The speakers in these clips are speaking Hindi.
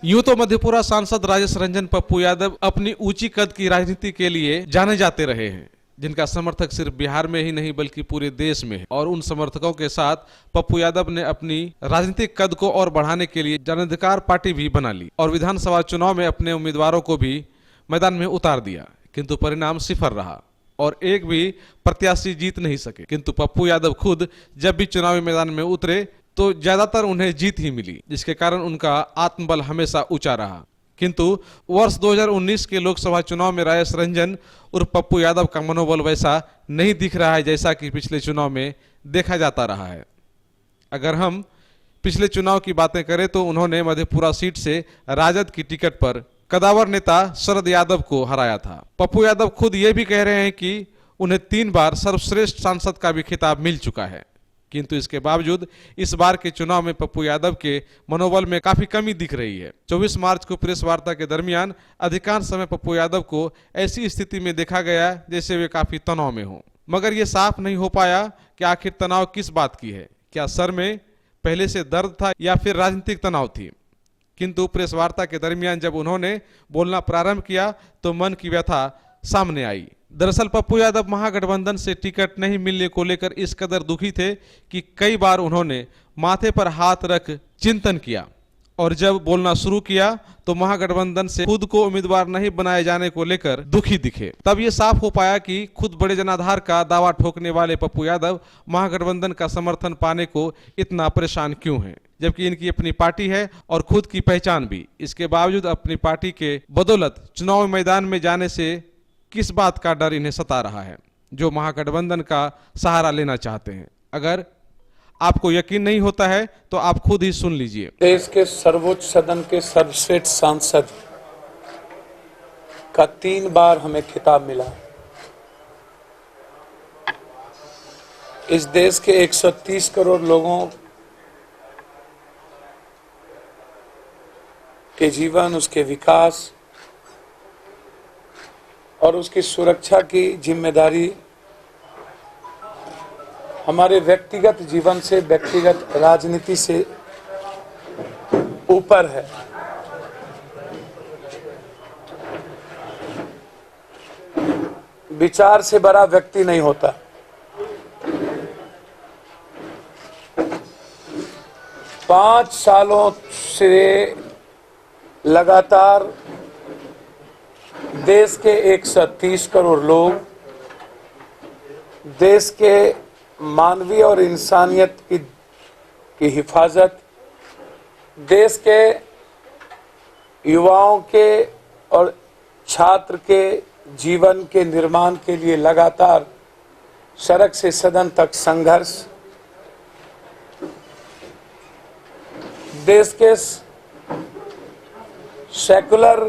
यूं तो मधेपुरा सांसद राजेश रंजन पप्पू यादव अपनी ऊंची कद की राजनीति के लिए जाने जाते रहे हैं, जिनका समर्थक सिर्फ बिहार में ही नहीं बल्कि पूरे देश में है। और उन समर्थकों के साथ पप्पू यादव ने अपनी राजनीतिक कद को और बढ़ाने के लिए जन अधिकार पार्टी भी बना ली और विधानसभा चुनाव में अपने उम्मीदवारों को भी मैदान में उतार दिया, किंतु परिणाम सिफर रहा और एक भी प्रत्याशी जीत नहीं सके। किंतु पप्पू यादव खुद जब भी चुनावी मैदान में उतरे तो ज्यादातर उन्हें जीत ही मिली, जिसके कारण उनका आत्मबल हमेशा ऊंचा रहा। किंतु वर्ष 2019 के लोकसभा चुनाव में राजेश रंजन और पप्पू यादव का मनोबल वैसा नहीं दिख रहा है जैसा कि पिछले चुनाव में देखा जाता रहा है। अगर हम पिछले चुनाव की बातें करें तो उन्होंने मधेपुरा सीट से राजद की टिकट पर कदावर नेता शरद यादव को हराया था। पप्पू यादव खुद ये भी कह रहे हैं कि उन्हें 3 बार सर्वश्रेष्ठ सांसद का भी खिताब मिल चुका है, किंतु इसके बावजूद इस बार के चुनाव में पप्पू यादव के मनोबल में काफी कमी दिख रही है। 24 मार्च को प्रेस वार्ता के दरमियान अधिकांश समय पप्पू यादव को ऐसी स्थिति में देखा गया जैसे वे काफी तनाव में हो, मगर यह साफ नहीं हो पाया कि आखिर तनाव किस बात की है। क्या सर में पहले से दर्द था या फिर राजनीतिक तनाव थी। किंतु प्रेस वार्ता के दरमियान जब उन्होंने बोलना प्रारंभ किया तो मन की व्यथा सामने आई। दरअसल पप्पू यादव महागठबंधन से टिकट नहीं मिलने को लेकर इस कदर दुखी थे कि कई बार उन्होंने माथे पर हाथ रख चिंतन किया और जब बोलना शुरू किया तो महागठबंधन से खुद को उम्मीदवार नहीं बनाए जाने को लेकर दुखी दिखे। तब ये साफ हो पाया कि खुद बड़े जनाधार का दावा ठोकने वाले पप्पू यादव महागठबंधन का समर्थन पाने को इतना परेशान क्यों हैं, जबकि इनकी अपनी पार्टी है और खुद की पहचान भी। इसके बावजूद अपनी पार्टी के बदौलत चुनाव मैदान में जाने से किस बात का डर इन्हें सता रहा है, जो महागठबंधन का सहारा लेना चाहते हैं। अगर आपको यकीन नहीं होता है तो आप खुद ही सुन लीजिए। देश के सर्वोच्च सदन के सर्वश्रेष्ठ सांसद का 3 बार हमें खिताब मिला। इस देश के 130 करोड़ लोगों के जीवन, उसके विकास और उसकी सुरक्षा की जिम्मेदारी हमारे व्यक्तिगत जीवन से, व्यक्तिगत राजनीति से ऊपर है। विचार से बड़ा व्यक्ति नहीं होता। पांच सालों से लगातार देश के 130 करोड़ लोग देश के मानवीय और इंसानियत की हिफाजत, देश के युवाओं के और छात्र के जीवन के निर्माण के लिए लगातार सड़क से सदन तक संघर्ष, देश के सेकुलर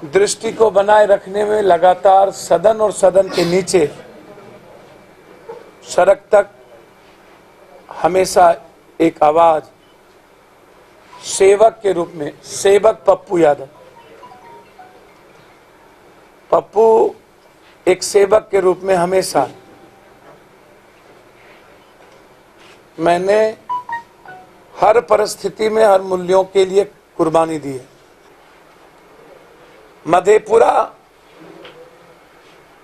दृष्टि को बनाए रखने में लगातार सदन और सदन के नीचे सड़क तक हमेशा एक आवाज सेवक के रूप में, सेवक पप्पू यादव, पप्पू एक सेवक के रूप में हमेशा मैंने हर परिस्थिति में हर मूल्यों के लिए कुर्बानी दी है। मधेपुरा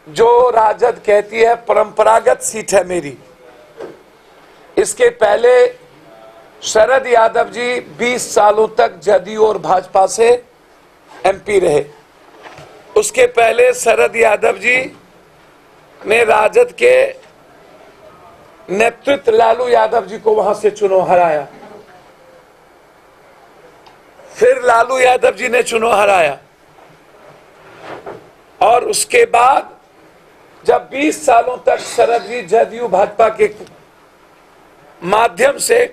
जो राजद कहती है परंपरागत सीट है मेरी, इसके पहले शरद यादव जी 20 सालों तक जदयू और भाजपा से एमपी रहे। उसके पहले शरद यादव जी ने राजद के नेतृत्व लालू यादव जी को वहां से चुनाव हराया, फिर लालू यादव जी ने चुनाव हराया और उसके बाद जब 20 सालों तक शरद जी जदयू भाजपा के माध्यम से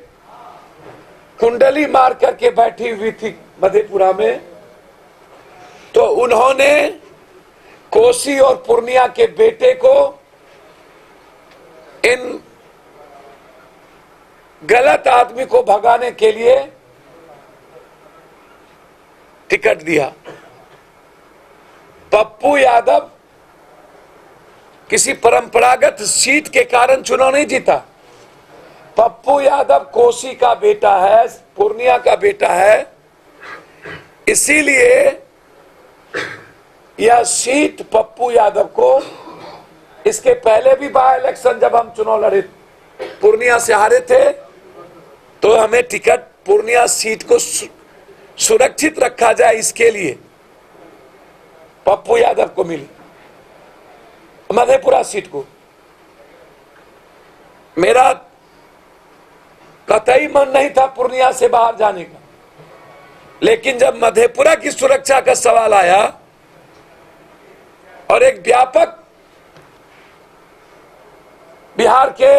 कुंडली मार करके बैठी हुई थी मधेपुरा में, तो उन्होंने कोसी और पूर्णिया के बेटे को इन गलत आदमी को भगाने के लिए टिकट दिया। पप्पू यादव किसी परंपरागत सीट के कारण चुनाव नहीं जीता। पप्पू यादव कोसी का बेटा है, पूर्णिया का बेटा है, इसीलिए यह सीट पप्पू यादव को, इसके पहले भी बाय इलेक्शन जब हम चुनाव लड़े पूर्णिया से हारे थे तो हमें टिकट पूर्णिया सीट को सुरक्षित रखा जाए इसके लिए पप्पू यादव को मिली, मधेपुरा सीट को। मेरा कतई मन नहीं था पूर्णिया से बाहर जाने का, लेकिन जब मधेपुरा की सुरक्षा का सवाल आया और एक व्यापक बिहार के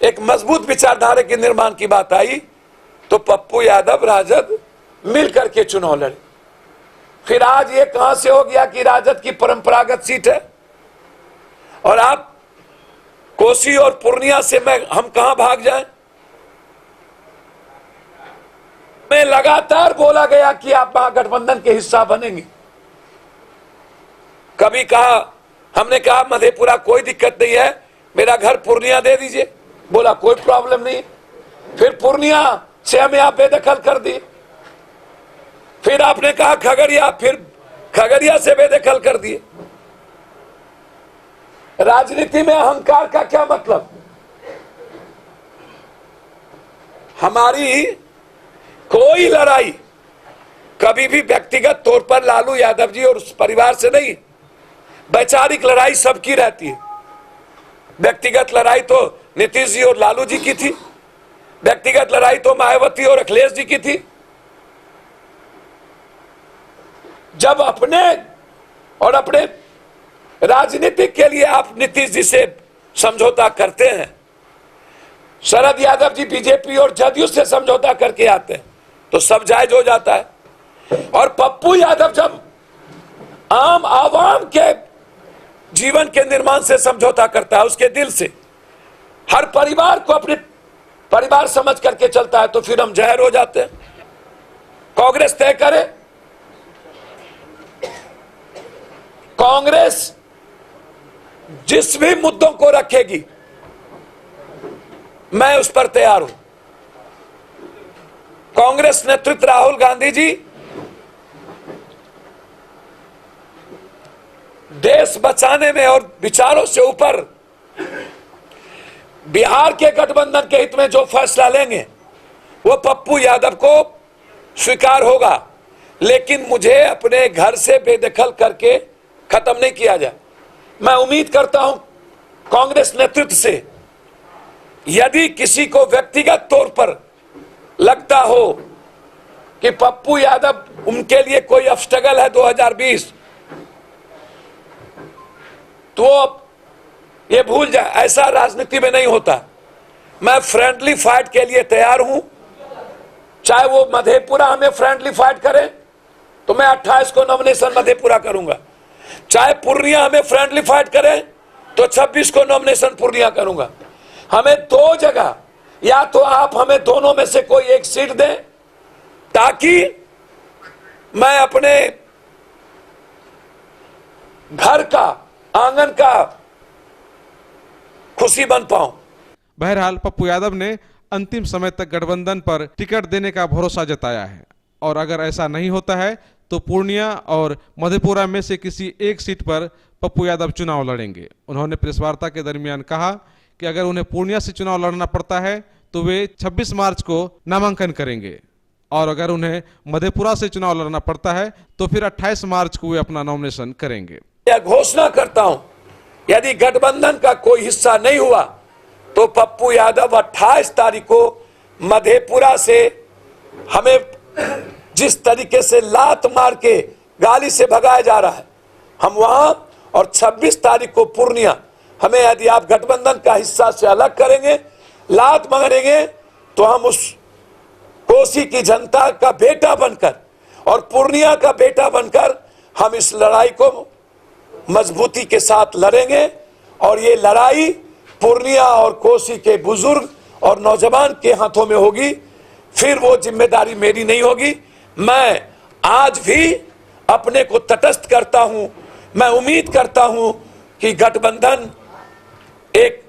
एक मजबूत विचारधारा के निर्माण की बात आई तो पप्पू यादव राजद मिलकर के चुनाव लड़े। फिर आज ये कहां से हो गया कि राजद की परंपरागत सीट है और आप कोसी और पूर्णिया से हम कहां भाग जाएं? में लगातार बोला गया कि आप महागठबंधन के हिस्सा बनेंगे। कभी कहा, हमने कहा मधेपुरा कोई दिक्कत नहीं है, मेरा घर पूर्णिया दे दीजिए, बोला कोई प्रॉब्लम नहीं। फिर पूर्णिया से हमें आप बेदखल कर दिए। फिर आपने कहा खगड़िया, फिर खगड़िया से बेदखल कर दिए। राजनीति में अहंकार का क्या मतलब? हमारी कोई लड़ाई कभी भी व्यक्तिगत तौर पर लालू यादव जी और उस परिवार से नहीं, वैचारिक लड़ाई सबकी रहती है। व्यक्तिगत लड़ाई तो नीतीश जी और लालू जी की थी, व्यक्तिगत लड़ाई तो मायावती और अखिलेश जी की थी। जब अपने और अपने राजनीति के लिए आप नीतीश जी से समझौता करते हैं, शरद यादव जी बीजेपी और जदयू से समझौता करके आते हैं तो सब जायज हो जाता है। और पप्पू यादव जब आम आवाम के जीवन के निर्माण से समझौता करता है, उसके दिल से हर परिवार को अपने परिवार समझ करके चलता है, तो फिर हम जहर हो जाते हैं। कांग्रेस तय करे, कांग्रेस जिस भी मुद्दों को रखेगी मैं उस पर तैयार हूं। कांग्रेस नेतृत्व राहुल गांधी जी देश बचाने में और विचारों से ऊपर बिहार के गठबंधन के हित में जो फैसला लेंगे वो पप्पू यादव को स्वीकार होगा, लेकिन मुझे अपने घर से बेदखल करके खत्म नहीं किया जाए। मैं उम्मीद करता हूं कांग्रेस नेतृत्व से, यदि किसी को व्यक्तिगत तौर पर लगता हो कि पप्पू यादव उनके लिए कोई ऑब्स्टेकल है 2020, तो ये भूल जाए, ऐसा राजनीति में नहीं होता। मैं फ्रेंडली फाइट के लिए तैयार हूं, चाहे वो मधेपुरा हमें फ्रेंडली फाइट करे तो मैं 28 को नॉमिनेशन मधेपुरा करूंगा, चाहे पूर्णिया हमें फ्रेंडली फाइट करे तो 26 को नॉमिनेशन पूर्णिया करूंगा। हमें दो जगह, या तो आप हमें दोनों में से कोई एक सीट दें ताकि मैं अपने घर का आंगन का खुशी बन पाऊं। बहरहाल पप्पू यादव ने अंतिम समय तक गठबंधन पर टिकट देने का भरोसा जताया है और अगर ऐसा नहीं होता है तो पूर्णिया और मधेपुरा में से किसी एक सीट पर पप्पू यादव चुनाव लड़ेंगे। उन्होंने प्रेस वार्ता के दरमियान कहा कि अगर उन्हें पूर्णिया से चुनाव लड़ना पड़ता है तो वे 26 मार्च को नामांकन करेंगे और अगर उन्हें मधेपुरा से चुनाव लड़ना पड़ता है तो फिर 28 मार्च को वे अपना नॉमिनेशन करेंगे। यह घोषणा करता हूं, यदि गठबंधन का कोई हिस्सा नहीं हुआ तो पप्पू यादव 28 तारीख को मधेपुरा से, हमें जिस तरीके से लात मार के गाली से भगाया जा रहा है, हम वहां, और 26 तारीख को पूर्णिया, हमें यदि आप गठबंधन का हिस्सा से अलग करेंगे, लात मारेंगे, तो हम उस कोसी की जनता का बेटा बनकर और पूर्णिया का बेटा बनकर हम इस लड़ाई को मजबूती के साथ लड़ेंगे। और ये लड़ाई पूर्णिया और कोसी के बुजुर्ग और नौजवान के हाथों में होगी, फिर वो जिम्मेदारी मेरी नहीं होगी। मैं आज भी अपने को तटस्थ करता हूं। मैं उम्मीद करता हूं कि गठबंधन एक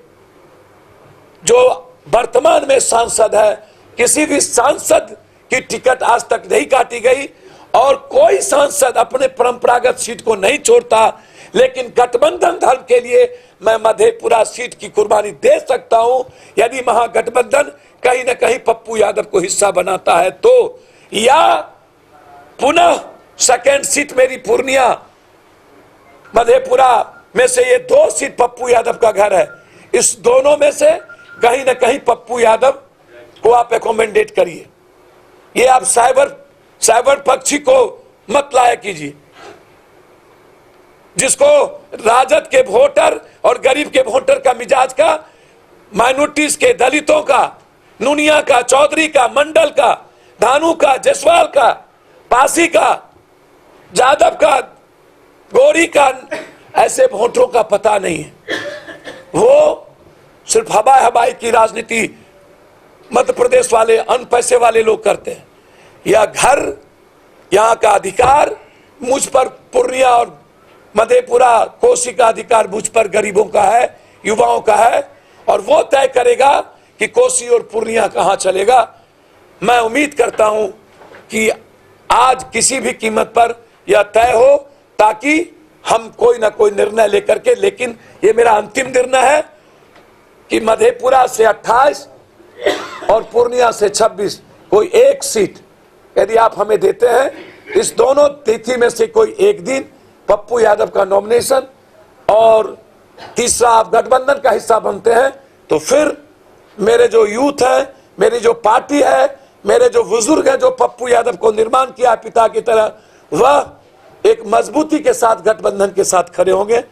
जो वर्तमान में सांसद है, किसी भी सांसद की टिकट आज तक नहीं काटी गई और कोई सांसद अपने परंपरागत सीट को नहीं छोड़ता। लेकिन गठबंधन धर्म के लिए मैं मधेपुरा सीट की कुर्बानी दे सकता हूं यदि महागठबंधन कहीं ना कहीं पप्पू यादव को हिस्सा बनाता है तो, या पुनः सेकेंड सीट मेरी पूर्णिया मधेपुरा में से ये 2 सीट पप्पू यादव का घर है, इस दोनों में से कहीं ना कहीं पप्पू यादव को आप एकोमेंडेट करिए। ये आप साइबर पक्षी को मत लाया कीजिए, जिसको राजद के वोटर और गरीब के वोटर का मिजाज का, माइनॉरिटीज के, दलितों का, नुनिया का, चौधरी का, मंडल का, धानु का, जसवाल का, पासी का, जादव का, गौरी का, ऐसे वोटरों का पता नहीं है। वो सिर्फ हवाई की राजनीति मध्य प्रदेश वाले अन पैसे वाले लोग करते हैं। यह घर, यहाँ का अधिकार मुझ पर, पूर्णिया और मधेपुरा कोसी का अधिकार मुझ पर गरीबों का है, युवाओं का है, और वो तय करेगा कि कोसी और पूर्णिया कहां चलेगा। मैं उम्मीद करता हूं कि आज किसी भी कीमत पर यह तय हो, ताकि हम कोई ना कोई निर्णय लेकर के, लेकिन ये मेरा अंतिम निर्णय है कि मधेपुरा से 28 और पूर्णिया से 26 कोई एक सीट यदि आप हमें देते हैं, इस दोनों तिथि में से कोई एक दिन पप्पू यादव का नॉमिनेशन और तीसरा आप गठबंधन का हिस्सा बनते हैं, तो फिर मेरे जो यूथ है, मेरी जो पार्टी है, मेरे जो बुजुर्ग है जो पप्पू यादव को निर्माण किया पिता की तरह, वह एक मजबूती के साथ गठबंधन के साथ खड़े होंगे।